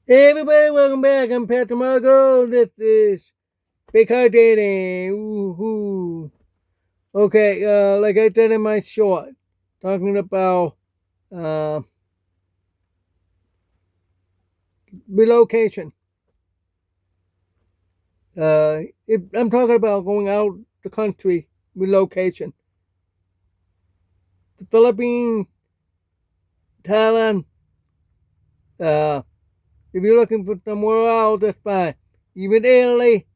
Hey everybody, welcome back. I'm Pat Margo. This is Big Car Dating. Woohoo. Okay, like I said in my short, talking about uh, relocation. If I'm talking about going out the country, relocation. The Philippines, Thailand. Uh, if you're looking for somewhere else, that's fine. Even Italy,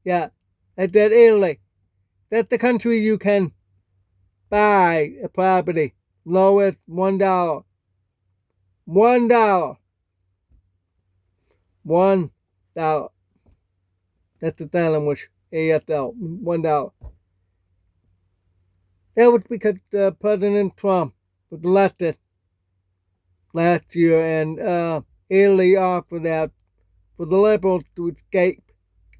yeah, that's Italy. That's the country you can buy a property. Lowest $1. $1. $1. That's the daManlius ASL. $1. That was because President Trump was elected last year, and Italy offered that for the liberals to escape.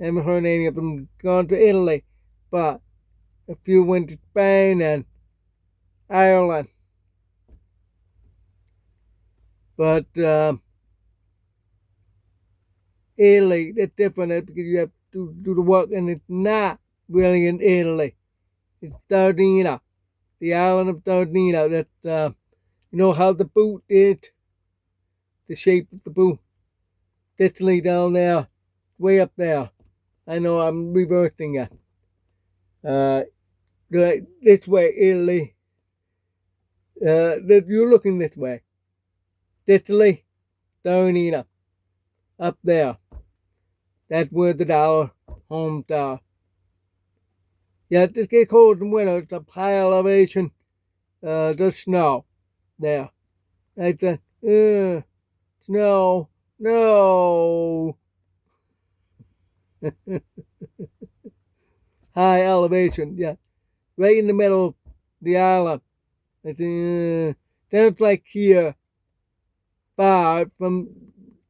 I haven't heard any of them gone to Italy, but a few went to Spain and Ireland. But Italy, that's different because you have to do the work, and it's not really in Italy. It's Sardinia, the island of Sardinia. That's you know how the boot is, the shape of the boot. Italy down there, way up there. I know I'm reversing it. Uh, this way, Italy. You're looking this way. Italy, Sardinia, up there. That's where the dollar homes are. Yeah, it just gets cold in winter. It's a high elevation. The snow there. It's a snow. No. High elevation. Yeah, right in the middle of the island. It's sounds like here, far from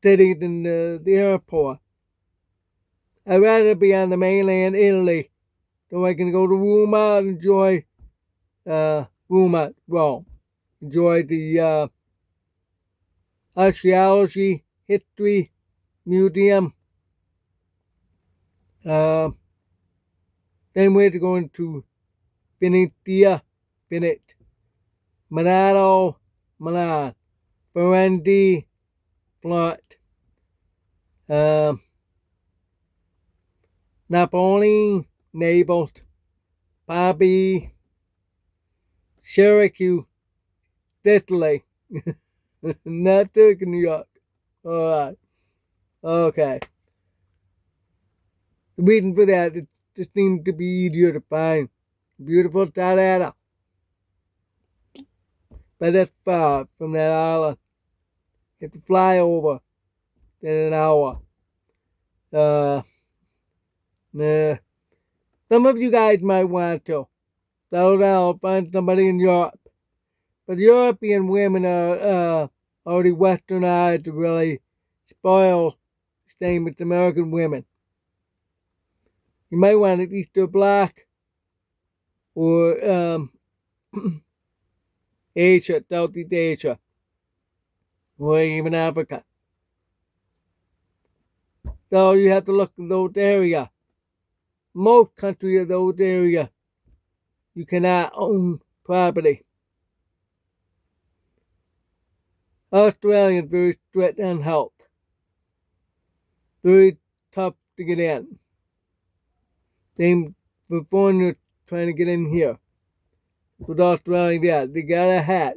city than the airport. I'd rather be on the mainland Italy, so I can go to Roma and enjoy Roma, Rome. Enjoy the archaeology, history, museum. Uh, then we're going to Venezia, Venice, Milano, Milan, Firenze, Florence, Napoli, Naples, Bobby, Syracuse, Italy, not Turkey, New York. All right. Okay. The reason for that, it just seems to be easier to find. Beautiful Tadata. But that's far from that island. You have to fly over in an hour. Uh, nah. Some of you guys might want to settle down, find somebody in Europe. But European women are already westernized to really spoil the same as American women. You might want at least a black or Asia, Southeast Asia, or even Africa. So you have to look in those areas. Most countries of those areas, you cannot own property. Australians very strict on health. Very tough to get in. Same for foreigners trying to get in here. With Australia, yeah, they got a hat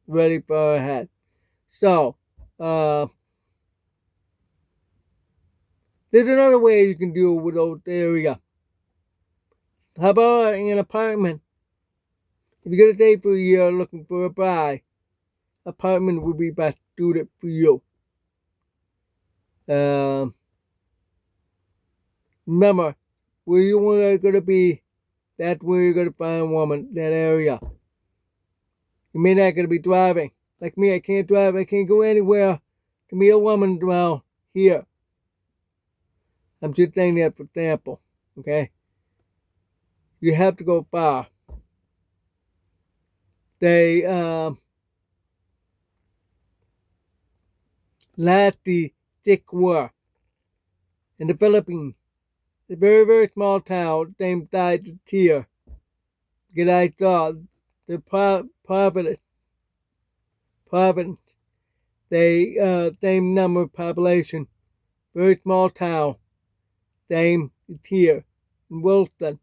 ready for a hat. So, there's another way you can deal with those areas. How about an apartment? If you're gonna stay for a year looking for a buy, apartment would be best suited for you. Remember, where you are gonna be, that's where you're gonna find a woman, that area. You may not gonna be driving. Like me, I can't drive, I can't go anywhere to meet a woman around here. I'm just saying that for example, okay? You have to go far. They Lati Tikwa in the Philippines. A very, very small town named Tier. Get I thought the province, they same number of population, very small town, same Tier in Wilson.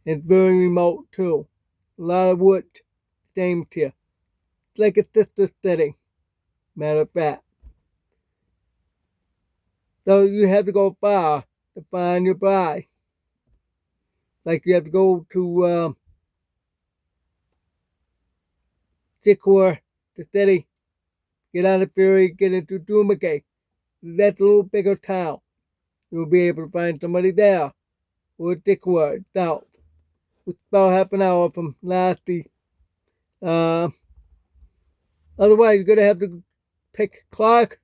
It's very remote too. A lot of wood, same Tier. It's like a sister city, matter of fact. So you have to go far to find your bride. Like you have to go to Chikor, the city, get on the ferry, get into Dumake. That's a little bigger town. You'll be able to find somebody there. Or Chikor, south. It's about half an hour from Lasti. Otherwise, you're going to have to pick Clark.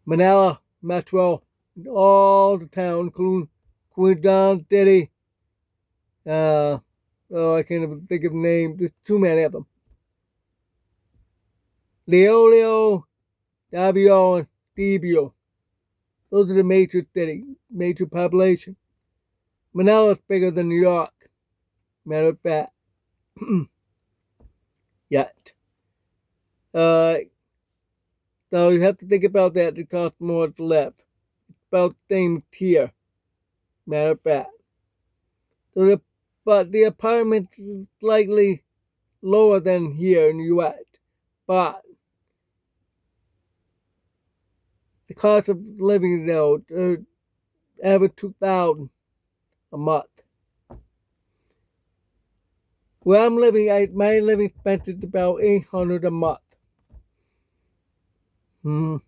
Manila, Metro, all the town, including Quinton City. I can't even think of the name. There's too many of them. Leolio, Davio, and Debio. Those are the major cities, major population. Manila's bigger than New York. Matter of fact. Yet. So you have to think about that. It costs more to live. It's about the same tier. Matter of fact. But the apartment is slightly lower than here in the U.S. But the cost of living though, average $2,000 a month. Where I'm living, my living expense is about $800 a month. That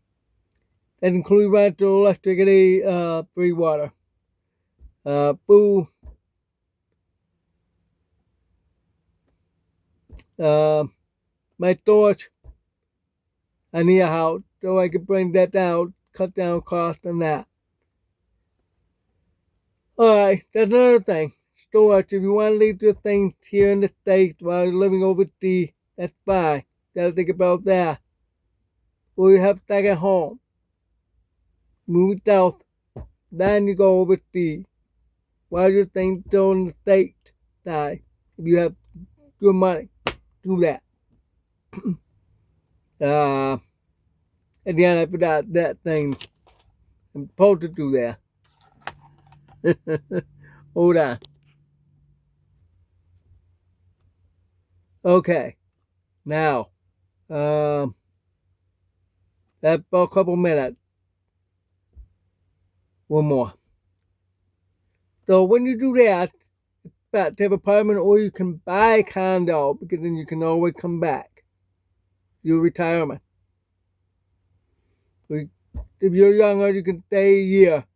includes rental, electricity, free water, food, my storage. I need a house, so I can bring that down, cut down cost on that. Alright, that's another thing. Storage. If you want to leave your things here in the States while you're living overseas, that's fine. Gotta think about that. Or you have to stay at home. Move it south. Then you go overseas. While your things still in the States, die. If you have good money, do that. At the end, I forgot that thing. I'm supposed to do that. Hold on. Okay. Now, that's about a couple minutes. One more. So when you do that, it's better to have an apartment, or you can buy a condo, because then you can always come back. Your retirement. If you're younger, you can stay a year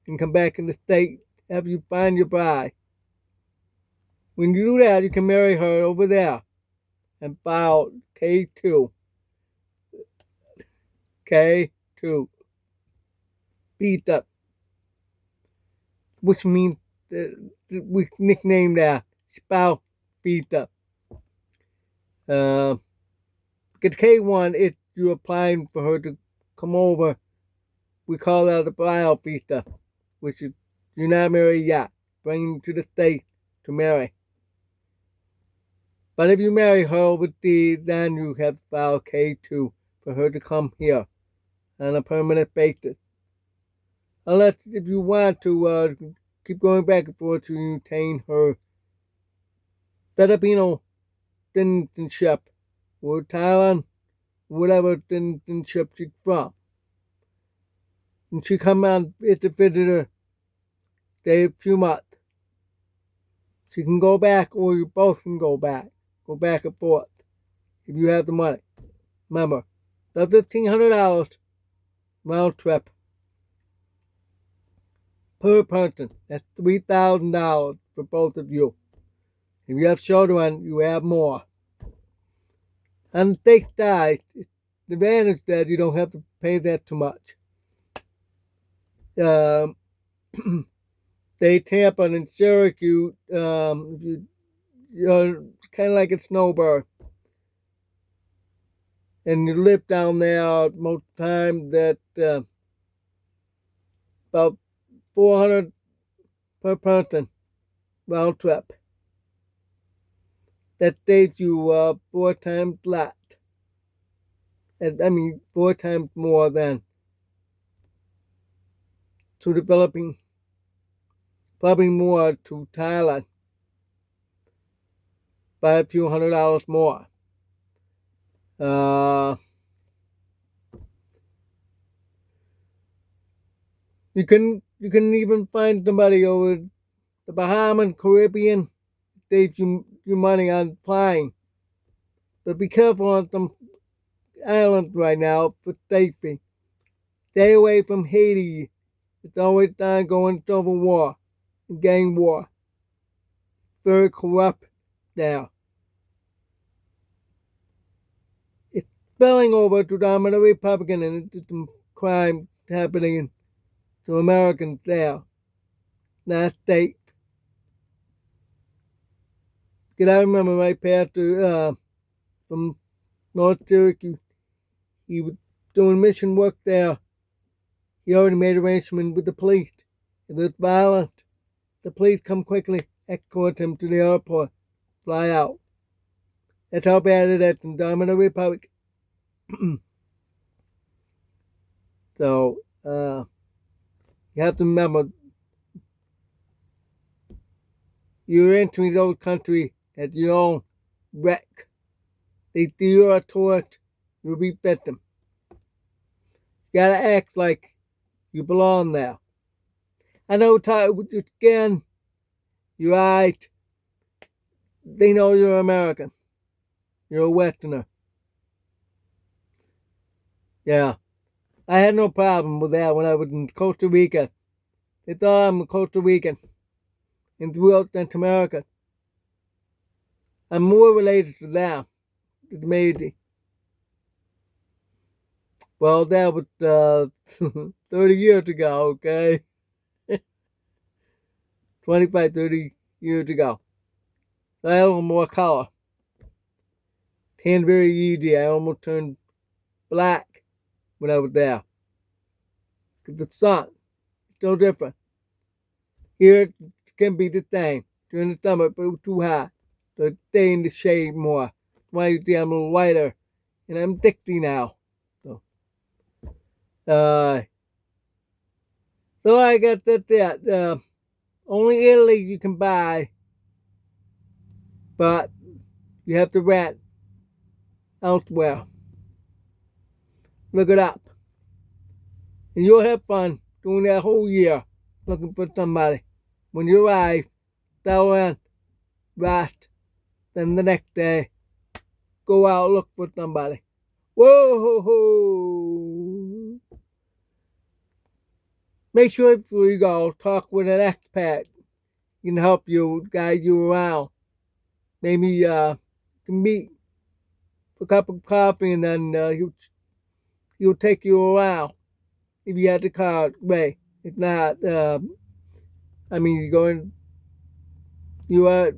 and come back in the state after you find your bride. When you do that, you can marry her over there and file K2. K2. Beat up. Which means we nicknamed that spouse visa. Because K1, if you're applying for her to come over, we call that a buyout visa, which is you're not married yet. Bring them to the state to marry. But if you marry her overseas, then you have to file K2 for her to come here on a permanent basis. Unless if you want to keep going back and forth to retain her Filipino citizenship or Thailand, whatever citizenship she's from. And she come on as a visitor, stay a few months. She can go back, or you both can go back and forth if you have the money. Remember, the $1,500 round trip per person. That's $3,000 for both of you. If you have children, you have more. On the state side, the advantage that you don't have to pay that too much. They Tampa and Syracuse, if you kind of like a snowbird. And you live down there most time that about 400 per person round trip. That saves you 4 times that. And I mean 4 times more than to the Philippines. Probably more to Thailand by a few $100 more. You can even find somebody over the Bahamas, Caribbean, saves you money on flying. But be careful on some islands right now for safety. Stay away from Haiti. It's always ongoing civil war and gang war. Very corrupt there. It's spilling over to the Republican and it's some crime happening to Americans there. Not safe. Because I remember my pastor from North Syracuse, he was doing mission work there. He already made arrangements with the police. If it's violent, the police come quickly, escort him to the airport, fly out. That's how bad it is in Dominican Republic. So, you have to remember, you're entering those countries at your own wreck. They see you're a tourist, you'll be victim. You gotta act like you belong there. I know with your skin, your eyes, they know you're American. You're a Westerner. Yeah. I had no problem with that when I was in Costa Rica. They thought I'm a Costa Rican and throughout Central America. I'm more related to them, to the Meiji. Well, that was 30 years ago, okay? 25, 30 years ago. I had a little more color. Tan very easy. I almost turned black when I was there. Because the sun is so different. Here it can be the same during the summer, but it was too hot. So I stay in the shade more. That's why you see I'm a little lighter. And I'm 60 now. So I got that. Only Italy you can buy, but you have to rent elsewhere. Look it up. And you'll have fun doing that whole year looking for somebody. When you arrive, settle in, rest, then the next day, go out look for somebody. Whoa! Make sure before you go, talk with an expat. He can help you, guide you around. Maybe you can meet for a cup of coffee and then he'll take you around. If you have the car, great. If not, you are a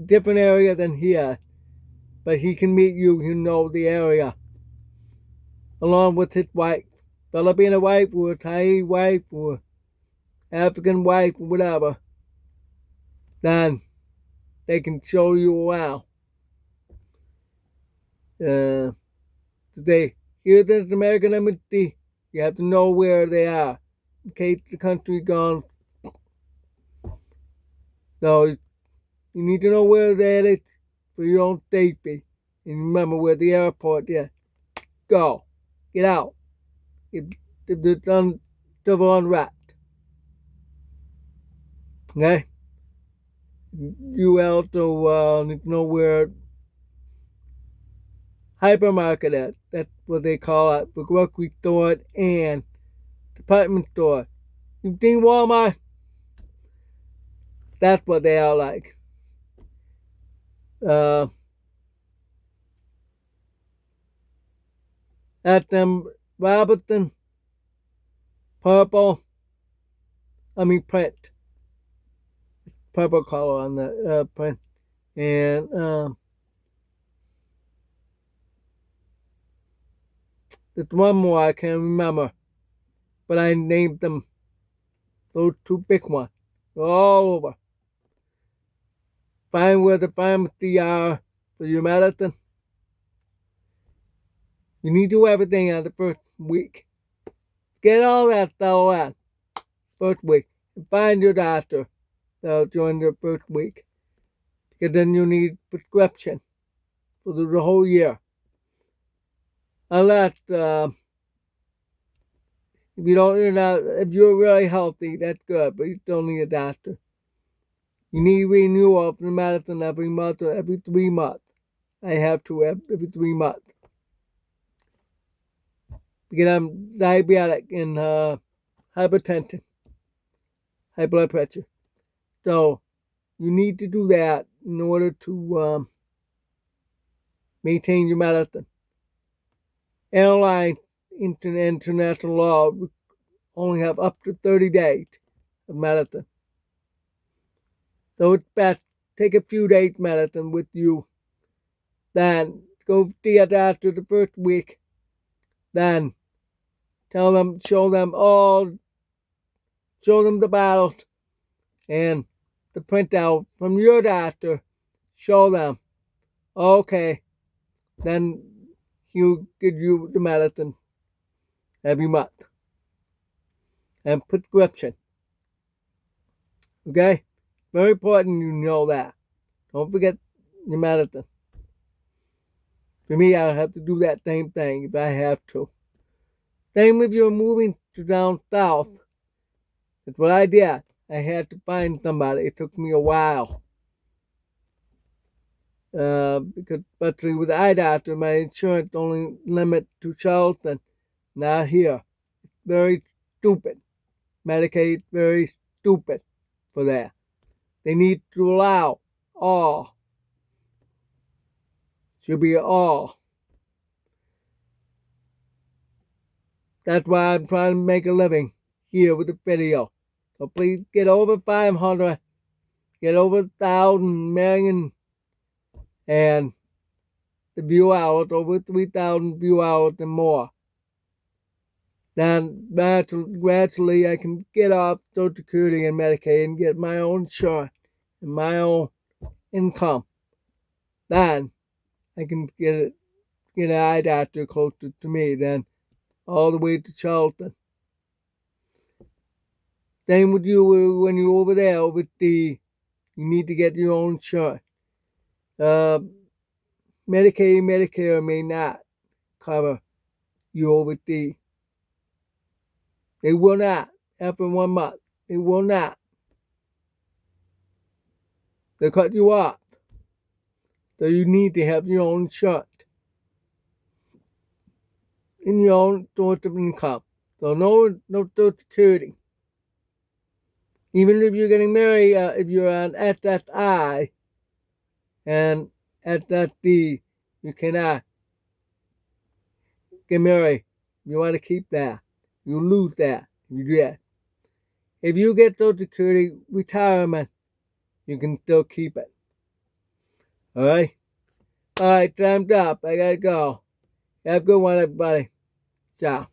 different area than here. But he can meet you, you know the area. Along with his wife. Filipino wife or Thai wife or African wife or whatever. Then they can show you around. Here's the American embassy. You have to know where they are in case the country gone. So you need to know where that is for your own safety. And remember where the airport is. Go. Get out. If it's still unwrapped. Okay? You also need to know where hypermarket is. That's what they call it. The grocery store and department store. You've seen Walmart? That's what they are like. At them Robertson, print. Purple color on the print. And there's one more I can't remember, but I named them those two big ones. They're all over. Find where the pharmacy are for your medicine. You need to do everything on the first week. Get all that stuff out first week. And find your doctor that'll join the first week. Because then you need prescription for the whole year. Unless if you're really healthy, that's good, but you still need a doctor. You need renewal of the medicine every month or every 3 months. I have to every 3 months. Because I'm diabetic and hypertension, high blood pressure. So you need to do that in order to maintain your medicine. Airline international law only have up to 30 days of medicine. So it's best take a few days medicine with you. Then go see a doctor the first week. Then show them the bottles and the printout from your doctor. Show them. Okay. Then he'll give you the medicine every month. And prescription. Okay? Very important you know that. Don't forget your medicine. For me, I'll have to do that same thing if I have to. Same if you're moving to down south. That's what I did. I had to find somebody. It took me a while. Because especially with the eye doctor, my insurance only limit to Charleston, not here. It's very stupid. Medicaid very stupid for that. They need to allow all. Should be all. That's why I'm trying to make a living here with the video. So please get over 500, get over 1,000 million, and the view hours, over 3,000 view hours and more. Then gradually I can get off Social Security and Medicaid and get my own insurance and my own income. Then I can get an eye doctor closer to me than all the way to Charleston. Same with you when you're over there, you need to get your own insurance. Medicaid, Medicare may not cover you overseas. They will not. After 1 month, they will not. They'll cut you off. So you need to have your own insurance and your own source of income. So no Social Security. Even if you're getting married, if you're on SSI and SSD, you cannot get married. You want to keep that. You lose that if you do that. If you get Social Security retirement, you can still keep it. Alright? Alright, time's up. I gotta go. Have a good one, everybody. Ciao.